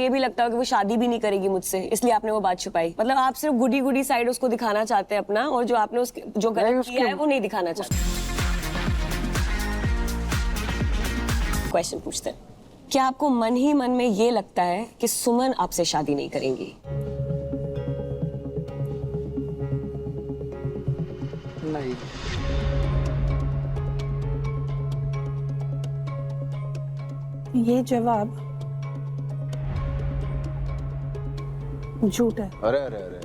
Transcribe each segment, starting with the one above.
ये भी लगता है कि वो शादी भी नहीं करेगी मुझसे, इसलिए आपने वो बात छुपाई। मतलब आप सिर्फ गुडी गुडी साइड उसको दिखाना चाहते हैं अपना, और जो आपने उसके जो गलत किया है वो नहीं दिखाना चाहते। क्वेश्चन पूछते हैं, क्या आपको मन ही मन में ये लगता है कि सुमन आपसे शादी नहीं करेंगी? नहीं। ये जवाब झूठ है। अरे अरे अरे,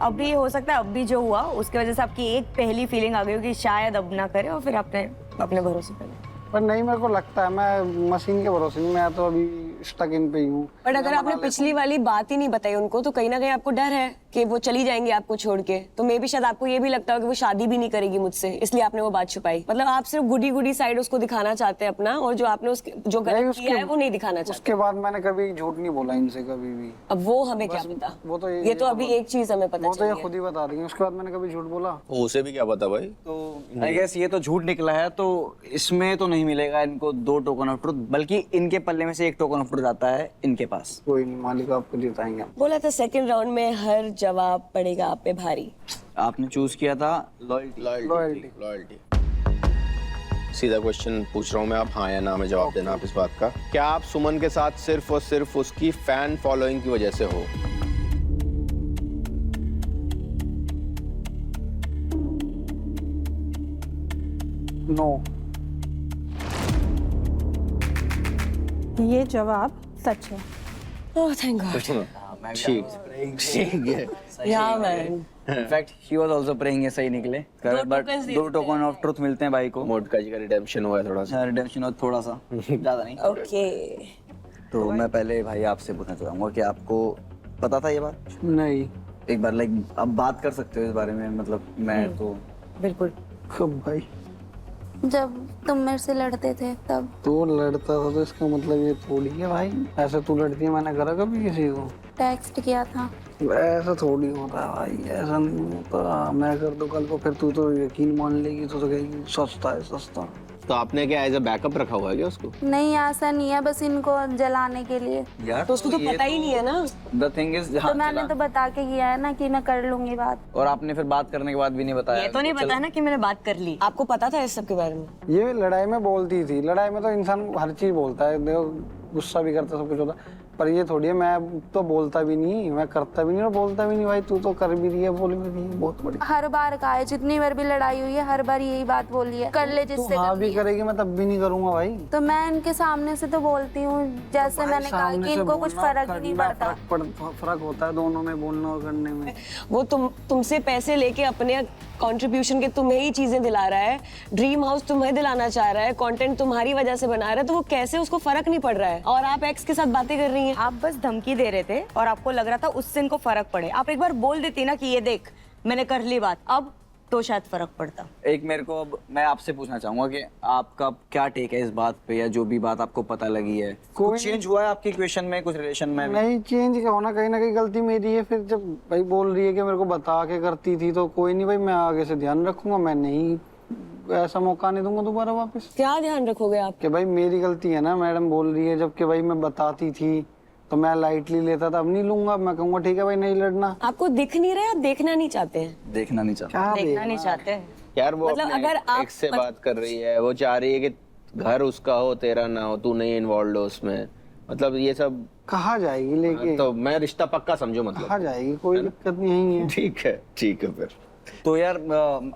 अभी हो सकता है अभी जो हुआ उसकी वजह से आपकी एक पहली फीलिंग आ गई हो कि शायद अब ना करे, और फिर आपने अपने भरोसे पे लिया। पर नहीं, मेरे को लगता है मैं मशीन के भरोसे नहीं, मैं तो अभी स्टक इन पे ही हूँ। बट अगर आपने पिछली वाली बात ही नहीं बताई उनको, तो कहीं ना कहीं आपको डर है कि वो चली जाएंगी आपको छोड़ के, तो मे भी शायद आपको ये भी लगता हो कि वो शादी भी नहीं करेगी मुझसे, इसलिए आपने वो बात छुपाई। मतलब आप सिर्फ गुडी गुडी साइड उसको दिखाना चाहते हैं अपना, और जो आपने उसके जो गलत किया है वो नहीं दिखाना चाहते। उसके बाद मैंने कभी झूठ नहीं बोला इनसे कभी भी। अब वो हमें क्या पता, वो तो ये तो अभी एक चीज हमें पता वो तो ये चली खुद ही बता देंगे। उसके बाद मैंने कभी झूठ बोला? उसे भी क्या पता भाई। तो आई गेस ये तो झूठ निकला है, तो इसमें तो नहीं मिलेगा इनको 2 टोकन ऑफ ट्रुथ, बल्कि इनके पल्ले में से 1 टोकन ऑफ ट्रुथ आता है इनके पास। कोई नहीं, मालिक आपको जिताएंगे। बोला था सेकंड राउंड में हर जवाब पड़ेगा आप पे भारी। आपने चूज किया था लॉयल्टी। लॉयल्टी। सीधा क्वेश्चन पूछ रहा हूँ मैं, आप हाँ या ना में जवाब देना आप इस बात का। क्या आप सुमन के साथ सिर्फ और सिर्फ उसकी फैन फॉलोइंग की वजह से हो? नो। ये जवाब सच है। Oh thank God. ठीक है। या man, in fact he was also praying ये सही निकले, बट 2 टोकन ऑफ ट्रुथ मिलते हैं भाई को। मोटका जी का रिडेम्पशन हुआ है थोड़ा सा। रिडेम्पशन और थोड़ा सा, ज्यादा नहीं। ओके। तो मैं पहले भाई आपसे पूछना चाहूंगा कि आपको पता था ये बात? नहीं। एक बार लाइक आप बात कर सकते हो इस बारे में, मतलब मैं तो बिल्कुल। कब भाई? जब तुम मेरे से लड़ते थे तब। तू लड़ता था तो इसका मतलब ये थोड़ी है भाई, ऐसे तू लड़ती है मैंने करा कभी किसी को? टेक्स्ट किया था। ऐसा थोड़ी होता है भाई, ऐसा नहीं होता। मैं कर दूं कल को, फिर तू तो यकीन मान लेगी, तो कहेगी सस्ता है सस्ता। तो आपने क्या एज अ बैकअप रखा हुआ है क्या उसको? नहीं, ऐसा नहीं है, बस इनको जलाने के लिए। यार तो उसको तो पता ही नहीं है ना। द थिंग इज, तो मैंने तो बता के किया है ना कि मैं कर लूंगी बात। और आपने फिर बात करने के बाद भी नहीं बताया। ये तो नहीं पता ना कि मैंने बात कर ली। आपको पता था इस सब के बारे में? ये लड़ाई में बोलती थी, लड़ाई में तो इंसान हर चीज बोलता है, देखो गुस्सा भी करता, सब कुछ होता है, पर ये थोड़ी है मैं तो बोलता भी नहीं, मैं करता भी नहीं और बोलता भी नहीं। भाई तू तो कर भी रही है, बोल भी रही है, बहुत बड़ी। हर बार कहा है, जितनी बार भी लड़ाई हुई है हर बार यही बात बोली है, कर ले जिससे हाँ भी करेगी, मैं तब भी नहीं करूंगा भाई। तो मैं इनके सामने से तो बोलती हूँ, जैसे मैंने कहा कि इनको कुछ फर्क ही नहीं पड़ता। फर्क होता है दोनों में, बोलने और करने में। वो तुमसे पैसे लेके अपने कंट्रीब्यूशन के तुम्हें ही चीजें दिला रहा है, ड्रीम हाउस तुम्हें दिलाना चाह रहा है, कंटेंट तुम्हारी वजह से बना रहा है, तो वो कैसे उसको फर्क नहीं पड़ रहा है? और आप एक्स के साथ बातें कर रही हैं। आप बस धमकी दे रहे थे और आपको लग रहा था उससे इनको फर्क पड़े। आप एक बार बोल देती ना कि ये देख मैंने कर ली बात, अब तो शायद फर्क पड़ता। एक मेरे को अब मैं आपसे पूछना चाहूंगा कि आपका क्या टेक है इस बात पे, या जो भी बात आपको पता लगी है, कुछ चेंज हुआ है आपकी इक्वेशन में, कुछ रिलेशन में? नहीं चेंज क्या होना, कहीं ना कहीं गलती मेरी है। फिर जब भाई बोल रही है कि मेरे को बता के करती थी, तो कोई नहीं भाई, मैं आगे से ध्यान रखूंगा, मैं नहीं ऐसा मौका नहीं दूंगा दोबारा वापस। क्या ध्यान रखोगे आप? कि भाई मेरी गलती है ना, मैडम बोल रही है, जबकि भाई मैं बताती थी तो मैं लाइटली लेता था, अब नहीं लूंगा। मैं कहूंगा ठीक है भाई नहीं लड़ना। आपको दिख नहीं रहा, आप देखना नहीं चाहते हैं। देखना नहीं चाहता। क्या देखना नहीं चाहते। यार वो मतलब अपने अगर आप एक्स से बात कर रही है, वो चाह रही है कि घर उसका हो तेरा ना हो, तू नहीं इन्वॉल्व हो उसमें, मतलब ये सब कहाँ जाएगी लेके? तो मैं रिश्ता पक्का समझो मतलब। कहाँ जाएगी, कोई दिक्कत नहीं है। ठीक है फिर तो यार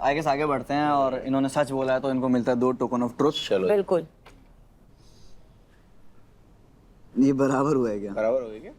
आई गेस आगे बढ़ते हैं, और इन्होंने सच बोला है तो इनको मिलता है 2 टोकन ऑफ ट्रुथ। चलो बिल्कुल। ये बराबर हुआ है क्या? बराबर हो गया क्या?